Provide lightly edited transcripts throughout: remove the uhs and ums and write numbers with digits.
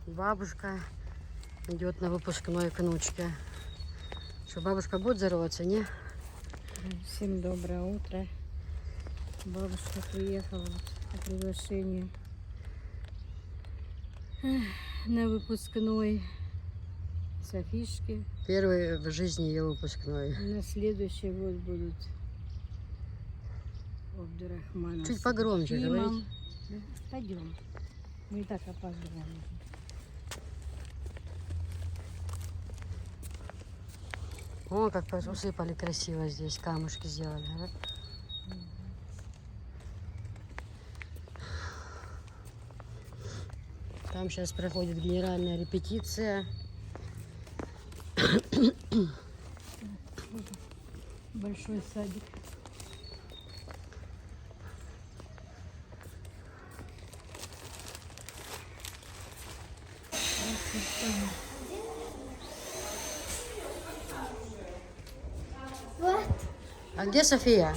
Бабушка идет на выпускной к внучке. Что, бабушка будет здороваться, не? Всем доброе утро. Бабушка приехала по приглашению на выпускной Софишки. Первый в жизни ее выпускной. На следующий год будут Абдурахманов. Чуть погромче говорить. Пойдем. Мы и так опаздываем. О, как усыпали красиво здесь, камушки сделали. Да? Там сейчас проходит генеральная репетиция. Большой садик. Вот. А где София?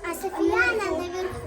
А София она наверху.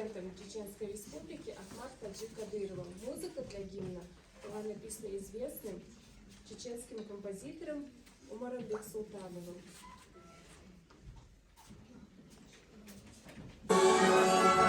президентом Чеченской Республики Ахмад Таджик Кадыровым. Музыка для гимна была написана известным чеченским композитором Умаром Бексултановым. Thank you.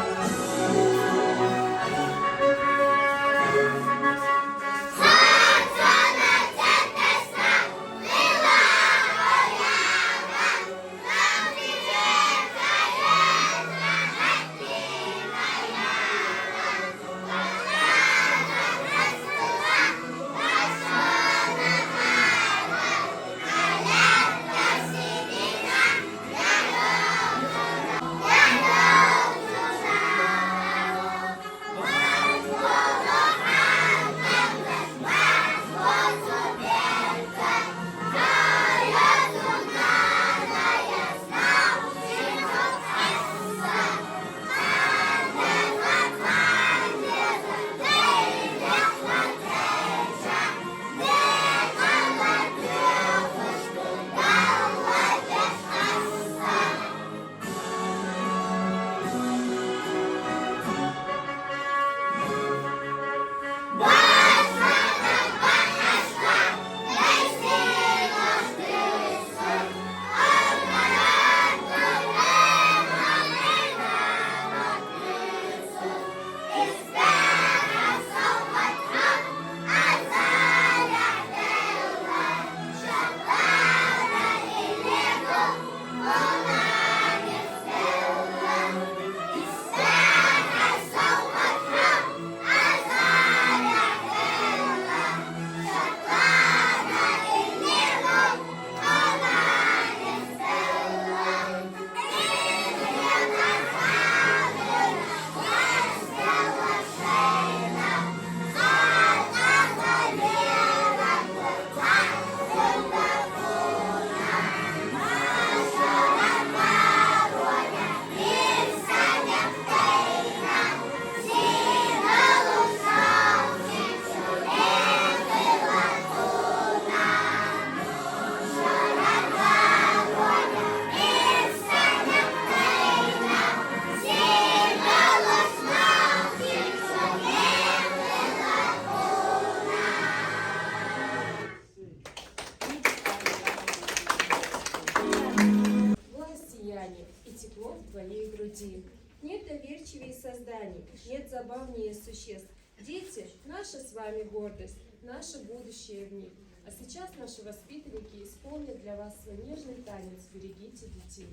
забавнее существ. Дети – наша с вами гордость, наше будущее в них. А сейчас наши воспитанники исполнят для вас свой нежный танец «Берегите детей».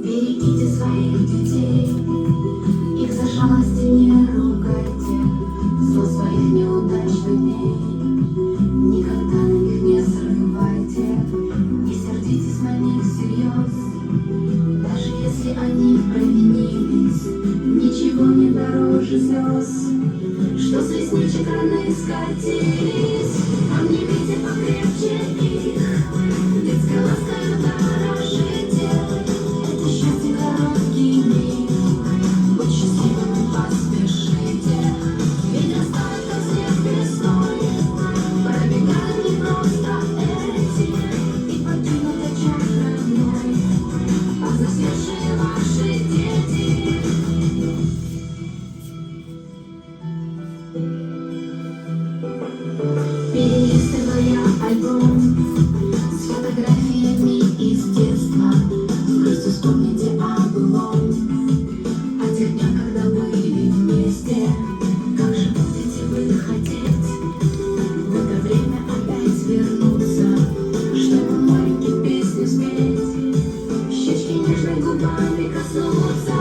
Берегите своих детей, их за жалости не ругайте, зло своих неудачных дней никогда на них не срывайте. Не сердитесь на них всерьез, даже если они провинились, ничего не дороже слез, что с ресничек раны скатились. Обнимите покрепче их, детской ласкою дорожите. Это счастье короткий миг, будь счастливыми поспешите. Ведь растают, как снег весной, пробегают не просто эти и покинут очаг родной, повзрослевшие ваши дети. Перелистывая альбом с фотографиями из детства, с грустью вспомните о былом, о тех днях, когда были вместе. Как же будете вы хотеть в это время опять вернуться, чтобы маленькие песни спеть, щечки нежной губами коснуться.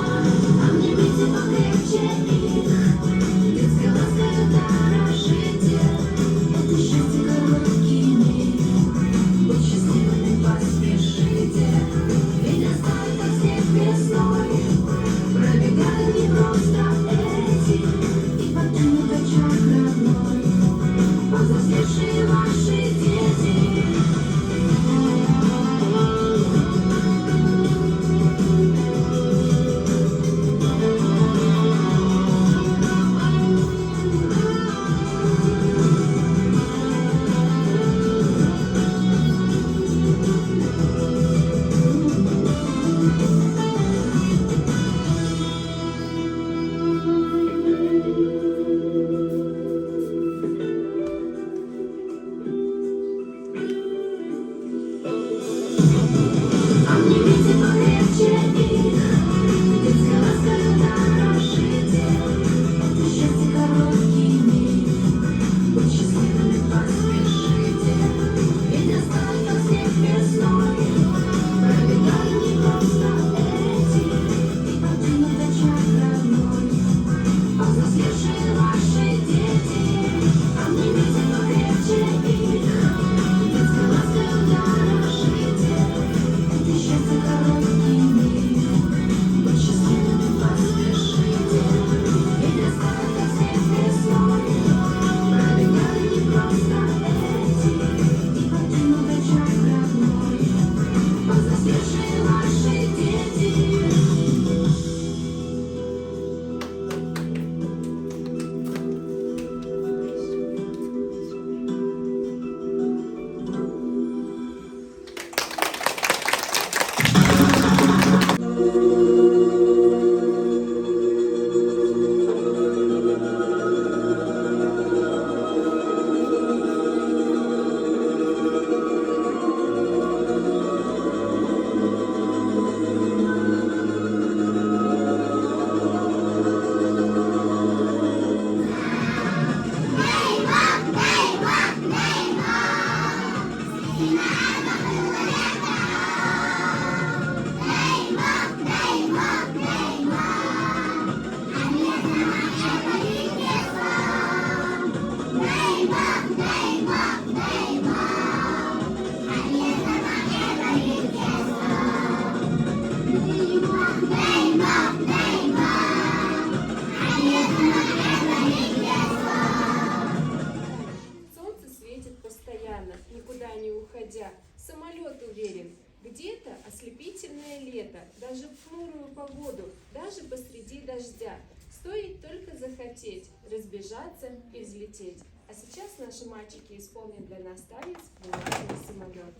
Обнимите покрепче их, детской ласкою дорожите. Это счастье короткий миг, будь счастливыми поспешите. Ведь растают, как снег весной, пробегают не просто эти и покинут очаг родной, повзрослевшие ваши дети. Обнимите покрепче их, детской ласкою дорожите. Это счастье короткий миг, будь счастливыми поспешите. Ведь растают, как снег весной, пробегают не просто эти и покинут очаг родной, повзрослевшие ваши дети. Обнимите покрепче их, детской ласкою дорожите. Это счастье короткий миг, будь счастливыми поспешите. Ведь растают, как снег весной, пробегают не просто эти и покинут очаг родной, повзрослевшие ваши дети. Солнце светит постоянно, никуда не уходя. Самолет уверен, где-то ослепительное лето, даже в хмурую погоду, даже посреди дождя. Стоит только захотеть, разбежаться и взлететь. А сейчас наши мальчики исполнят для нас танец «Бумажный самолет».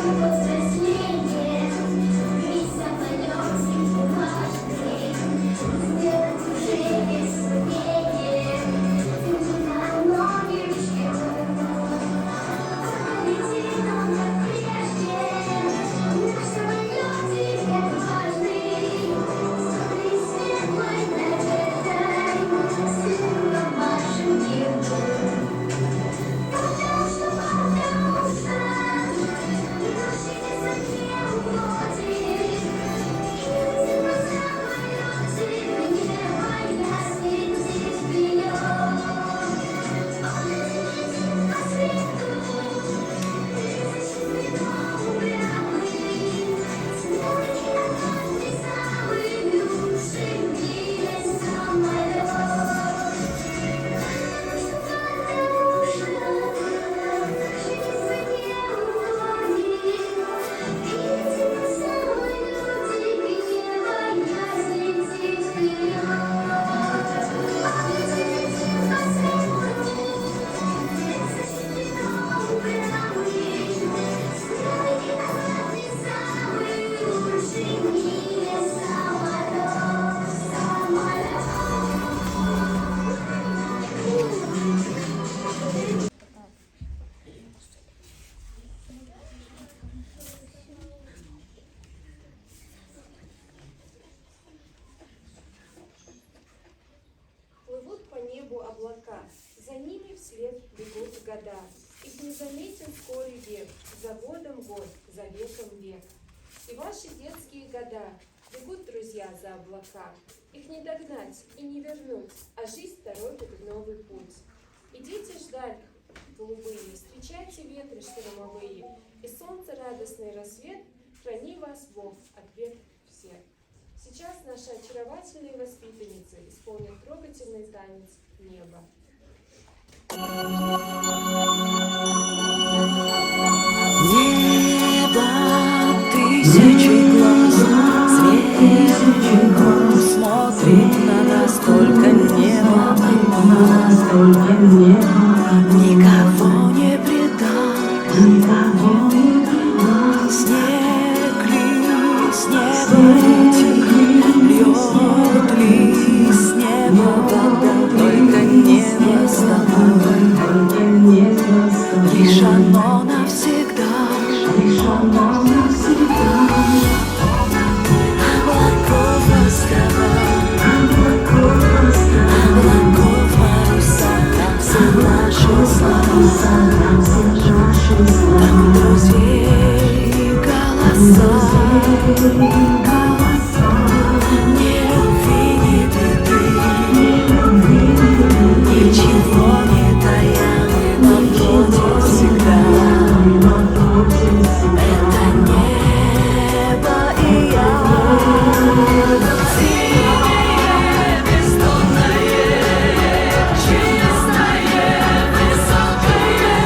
повзросление, весь самолет важный, сделать уже без сомнения, ты на ноги полетит он как прежде, наш самолет теперь важный, смотри светлой надеждой, сыном вашим небом. Потому что наши высоте уходит, и на самолете небо яснеет вперед. Он летит по свету, тысячи светов упрямый, смелый отважный, самый лучший в мире самолет. Плывут по небу облака, за ними вслед бегут года. Их не заметен скорый век, за годом год, за веком век. И ваши детские года бегут, друзья, за облака. Их не догнать и не вернуть, а жизнь торопит в новый путь. Идите ждать, голубые, встречайте ветры штормовые, и солнце радостный рассвет, храни вас Бог от бед всех. Сейчас наши очаровательные воспитанницы исполнят трогательный танец неба. Небо тысячи глаз сверху смотрит на нас, только небо, никого не предал, снег ли с неба льет ли с неба вода, только небо с тобой, лишь оно навсегда, облаков паруса, там все наши слова, там друзей голоса, ни любви, ни беды, ничего не тая, мы на входе всегда. Это небо и я, синее, бездонное, чистое, высокое,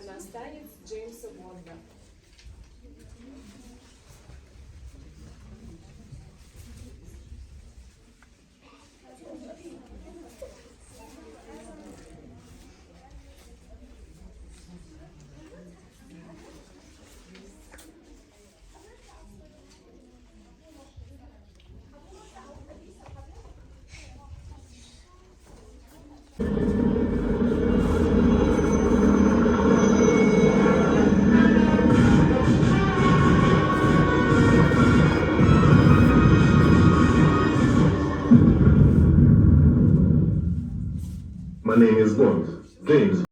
иностранец Джеймса Бонда. My name is Bond. James.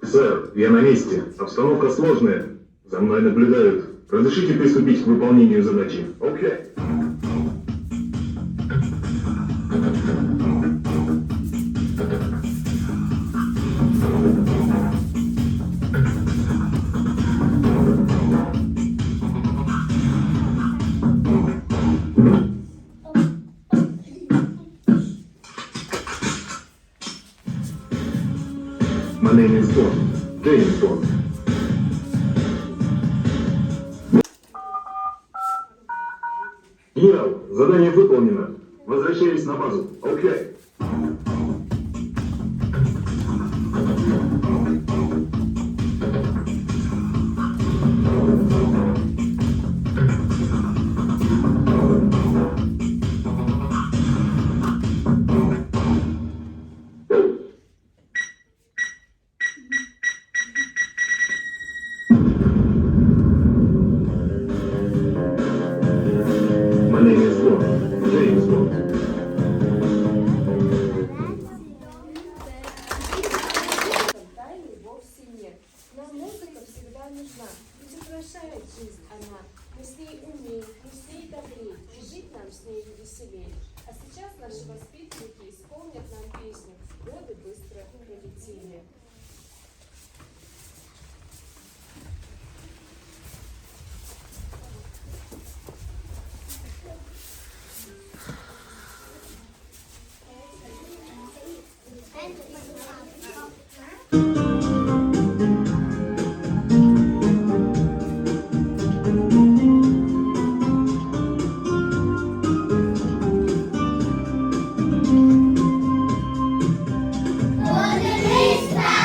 Сэр, я на месте. Обстановка сложная. За мной наблюдают. Разрешите приступить к выполнению задачи? Окей. My name is Bond. James Bond. Генерал, задание выполнено. Возвращаюсь на базу. Окей. My name is Bond. James Bond. Тайны вовсе нет. Нам музыка всегда нужна, ведь украшает жизнь она. Мы с ней умеем, мы с ней добрее, и жить нам с ней веселее. А сейчас наши воспитанники исполнят нам песню «Годы быстро пролетели». Годы быстро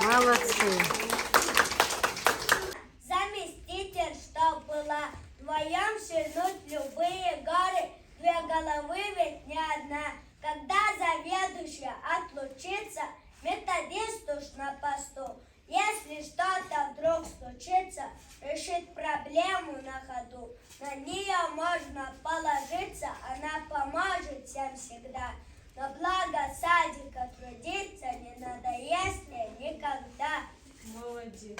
Молодцы. Заместитель, чтоб было вдвоем шагнуть любые горы, две головы ведь не одна. Когда заведующая отлучится, методист уж на посту. Если что-то вдруг случится, решит проблему на ходу. На нее можно положиться, она поможет всем всегда. Но благо садика трудиться не надо, если никогда. Молодец.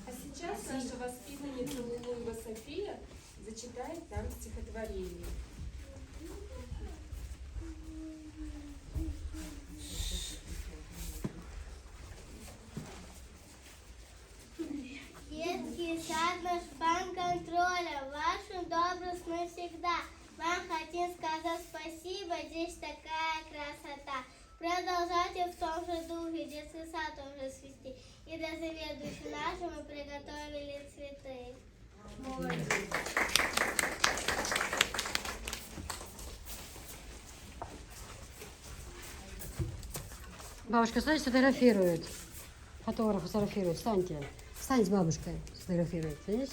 А сейчас наша воспитанница Лулуева София зачитает нам стихотворение. Детский сад наш под контролем, вашу добрость навсегда. Вам хотим сказать спасибо, здесь такая красота. Продолжайте в том же духе, детский сад уже свести. И для заведующей нашей мы приготовили цветы. Молодец. Бабушка, смотрите, фотографирует. Фотограф фотографирует. Встаньте. Встань с бабушкой. Сфотографирует. Видишь?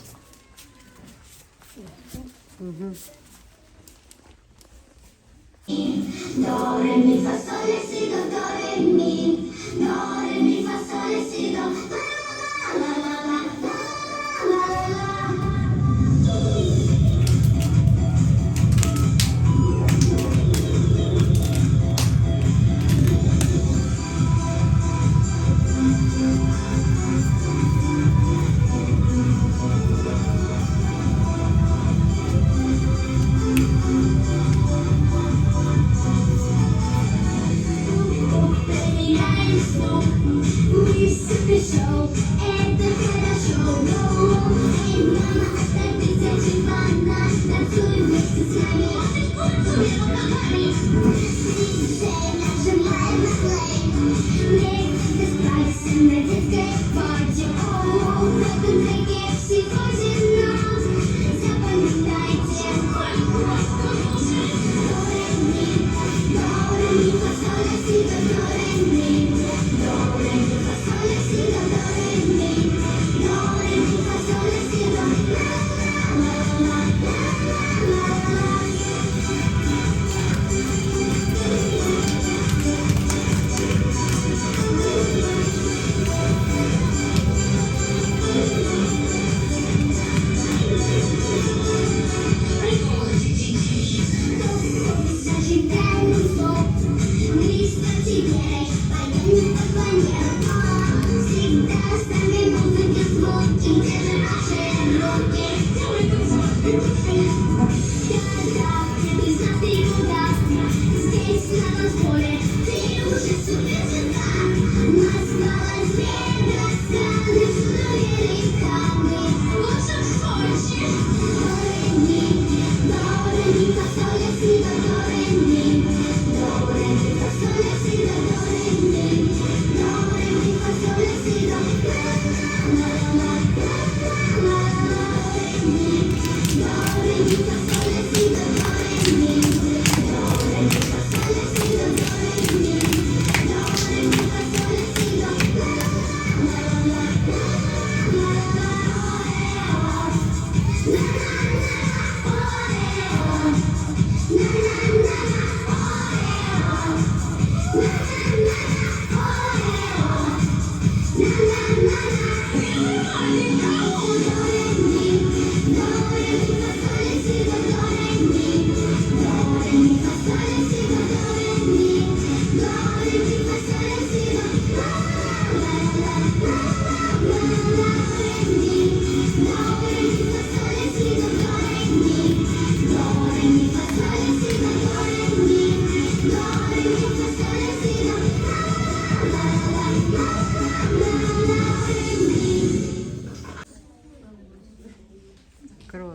Угу. Do, re, mi, fa, sol, la, si, do, re, mi. Do, re, mi, fa, sol, la, si, do, la, la, la, la, la, la, la. Do, re, mi, fa, sol, la, si, do,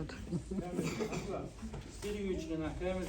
тут. Стирюючки на Кремль.